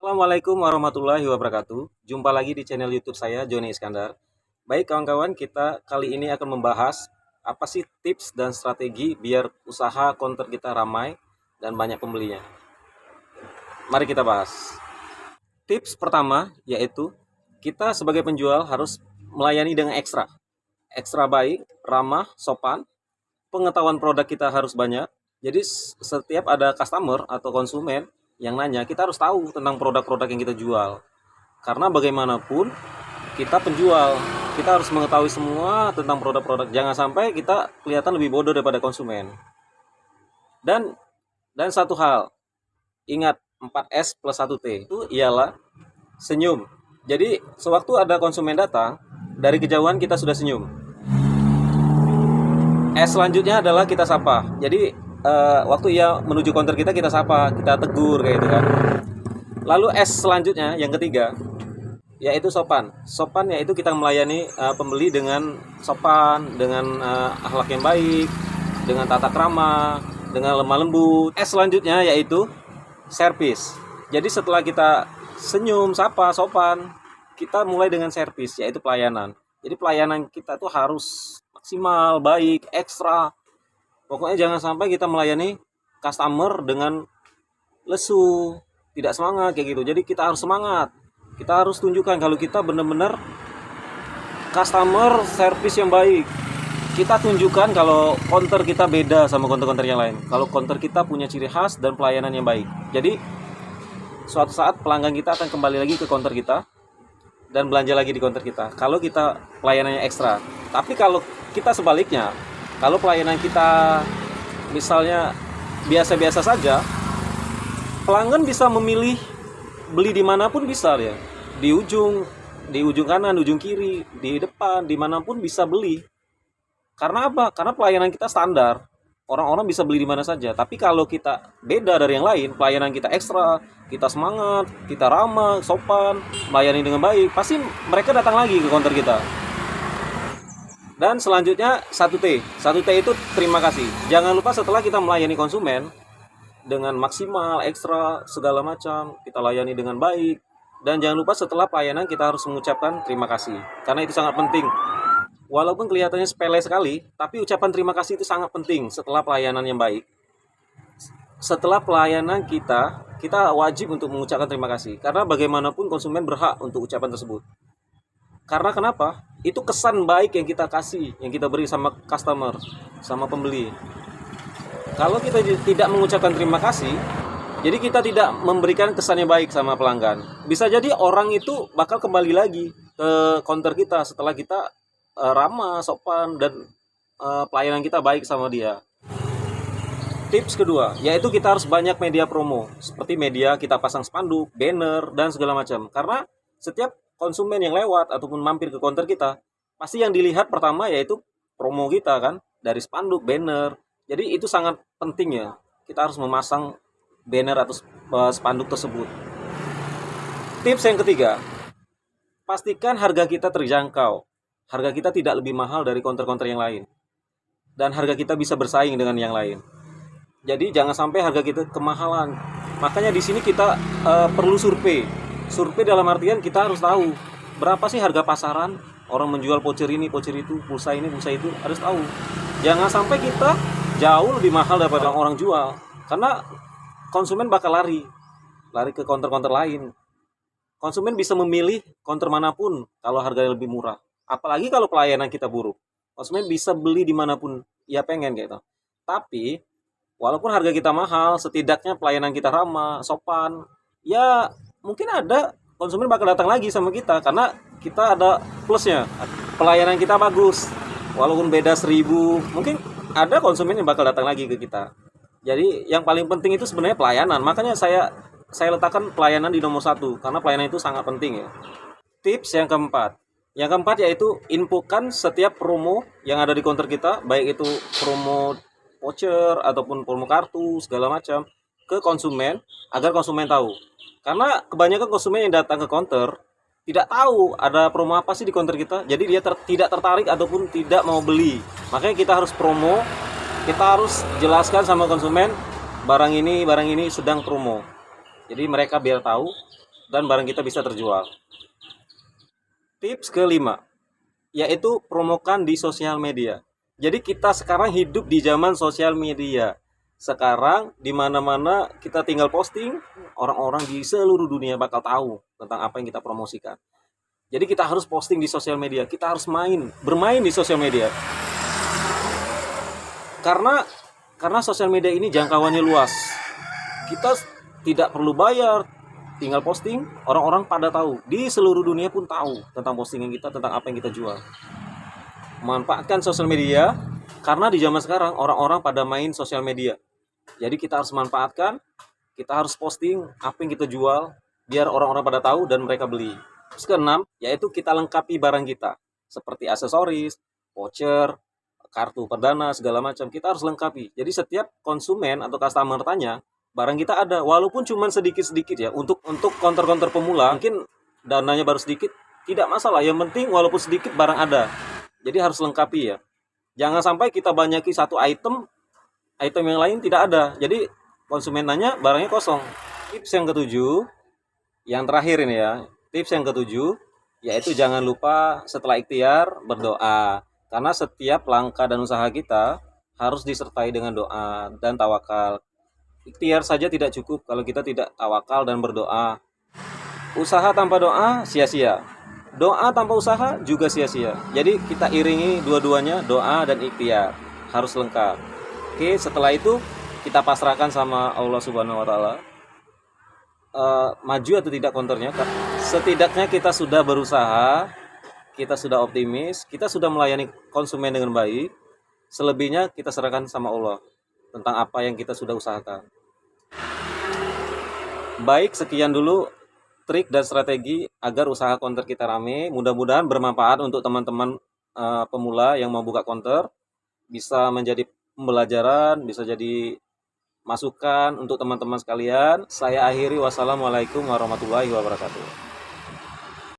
Assalamualaikum warahmatullahi wabarakatuh. Jumpa lagi di channel YouTube saya, Joni Iskandar. Baik kawan-kawan, kita kali ini akan membahas apa sih tips dan strategi biar usaha konter kita ramai dan banyak pembelinya. Mari kita bahas. Tips pertama yaitu kita sebagai penjual harus melayani dengan ekstra. Ekstra baik, ramah, sopan. Pengetahuan produk kita harus banyak. Jadi setiap ada customer atau konsumen yang nanya, kita harus tahu tentang produk-produk yang kita jual. Karena bagaimanapun kita penjual, kita harus mengetahui semua tentang produk-produk. Jangan sampai kita kelihatan lebih bodoh daripada konsumen. Dan satu hal, ingat 4S plus 1T itu ialah senyum. Jadi sewaktu ada konsumen datang, dari kejauhan kita sudah senyum. S selanjutnya adalah kita sapa. Jadi waktu ia menuju counter kita sapa, kita tegur kayak gitu kan. Lalu S selanjutnya yang ketiga yaitu sopan. Sopan yaitu kita melayani pembeli dengan sopan, dengan akhlak yang baik, dengan tata krama, dengan lemah lembut. S selanjutnya yaitu servis. Jadi setelah kita senyum, sapa, sopan, kita mulai dengan servis yaitu pelayanan. Jadi pelayanan kita tuh harus maksimal, baik, ekstra. Pokoknya jangan sampai kita melayani customer dengan lesu, tidak semangat kayak gitu. Jadi kita harus semangat. Kita harus tunjukkan kalau kita benar-benar customer service yang baik. Kita tunjukkan kalau counter kita beda sama counter-counter yang lain. Kalau counter kita punya ciri khas dan pelayanan yang baik. Jadi suatu saat pelanggan kita akan kembali lagi ke counter kita dan belanja lagi di counter kita. Kalau kita pelayanannya ekstra. Tapi kalau kita sebaliknya, kalau pelayanan kita misalnya biasa-biasa saja, pelanggan bisa memilih beli dimanapun bisa ya, di ujung kanan, ujung kiri, di depan, dimanapun bisa beli. Karena apa? Karena pelayanan kita standar, orang-orang bisa beli di mana saja. Tapi kalau kita beda dari yang lain, pelayanan kita ekstra, kita semangat, kita ramah, sopan, melayani dengan baik, pasti mereka datang lagi ke counter kita. Dan selanjutnya 1T. 1T itu terima kasih. Jangan lupa setelah kita melayani konsumen dengan maksimal, ekstra, segala macam, kita layani dengan baik. Dan jangan lupa setelah pelayanan kita harus mengucapkan terima kasih. Karena itu sangat penting. Walaupun kelihatannya sepele sekali, tapi ucapan terima kasih itu sangat penting setelah pelayanan yang baik. Setelah pelayanan kita wajib untuk mengucapkan terima kasih. Karena bagaimanapun konsumen berhak untuk ucapan tersebut. Karena kenapa? Itu kesan baik yang kita kasih, yang kita beri sama customer, sama pembeli. Kalau kita tidak mengucapkan terima kasih, jadi kita tidak memberikan kesan yang baik sama pelanggan. Bisa jadi orang itu bakal kembali lagi ke counter kita setelah kita ramah, sopan, dan pelayanan kita baik sama dia. Tips kedua, yaitu kita harus banyak media promo. Seperti media kita pasang spanduk, banner, dan segala macam. Karena setiap konsumen yang lewat ataupun mampir ke counter kita, pasti yang dilihat pertama yaitu promo kita kan, dari spanduk, banner. Jadi itu sangat penting ya, kita harus memasang banner atau spanduk tersebut. Tips yang ketiga, pastikan harga kita terjangkau. Harga kita tidak lebih mahal dari counter-counter yang lain. Dan harga kita bisa bersaing dengan yang lain. Jadi jangan sampai harga kita kemahalan. Makanya di sini kita perlu survei. Survei dalam artian kita harus tahu berapa sih harga pasaran orang menjual voucher ini, voucher itu, pulsa ini, pulsa itu, harus tahu. Jangan sampai kita jauh lebih mahal daripada orang jual. Karena konsumen bakal lari ke counter-counter lain. Konsumen bisa memilih counter manapun kalau harganya lebih murah. Apalagi kalau pelayanan kita buruk. Konsumen bisa beli dimanapun ia pengen gitu. Tapi walaupun harga kita mahal, setidaknya pelayanan kita ramah, sopan, ya mungkin ada konsumen bakal datang lagi sama kita karena kita ada plusnya. Pelayanan kita bagus. Walaupun beda 1000, mungkin ada konsumen yang bakal datang lagi ke kita. Jadi yang paling penting itu sebenarnya pelayanan. Makanya saya letakkan pelayanan di nomor 1 karena pelayanan itu sangat penting ya. Tips yang keempat. Yang keempat yaitu infokan setiap promo yang ada di counter kita, baik itu promo voucher ataupun promo kartu segala macam ke konsumen agar konsumen tahu. Karena kebanyakan konsumen yang datang ke counter tidak tahu ada promo apa sih di counter kita, jadi dia tidak tertarik ataupun tidak mau beli. Makanya kita harus promo, kita harus jelaskan sama konsumen barang ini sedang promo. Jadi mereka biar tahu dan barang kita bisa terjual. Tips kelima, yaitu promokan di sosial media. Jadi kita sekarang hidup di zaman sosial media. Sekarang di mana-mana kita tinggal posting, orang-orang di seluruh dunia bakal tahu tentang apa yang kita promosikan. Jadi kita harus posting di sosial media, kita harus bermain di sosial media. Karena sosial media ini jangkauannya luas. Kita tidak perlu bayar, tinggal posting, orang-orang pada tahu. Di seluruh dunia pun tahu tentang postingan kita, tentang apa yang kita jual. Manfaatkan sosial media, karena di zaman sekarang orang-orang pada main sosial media. Jadi kita harus manfaatkan, kita harus posting apa yang kita jual, biar orang-orang pada tahu dan mereka beli. Terus keenam, yaitu kita lengkapi barang kita. Seperti aksesoris, voucher, kartu perdana, segala macam. Kita harus lengkapi. Jadi setiap konsumen atau customer tanya, barang kita ada, walaupun cuma sedikit-sedikit ya. Untuk counter-counter pemula, mungkin dananya baru sedikit, tidak masalah. Yang penting walaupun sedikit barang ada. Jadi harus lengkapi ya. Jangan sampai kita banyaki satu item yang lain tidak ada. Jadi konsumen nanya, barangnya kosong. Tips yang ketujuh, yang terakhir ini ya. Tips yang ketujuh, yaitu jangan lupa setelah ikhtiar berdoa. Karena setiap langkah dan usaha kita harus disertai dengan doa dan tawakal. Ikhtiar saja tidak cukup kalau kita tidak tawakal dan berdoa. Usaha tanpa doa sia-sia. Doa tanpa usaha juga sia-sia. Jadi kita iringi dua-duanya, doa dan ikhtiar. Harus lengkap. Oke, setelah itu kita pasrahkan sama Allah Subhanahu wa taala. Maju atau tidak counternya. Setidaknya kita sudah berusaha, kita sudah optimis, kita sudah melayani konsumen dengan baik. Selebihnya kita serahkan sama Allah tentang apa yang kita sudah usahakan. Baik, sekian dulu trik dan strategi agar usaha counter kita rame. Mudah-mudahan bermanfaat untuk teman-teman pemula yang mau buka counter. Bisa menjadi pembelajaran, bisa jadi masukan untuk teman-teman sekalian. Saya akhiri, wassalamualaikum warahmatullahi wabarakatuh.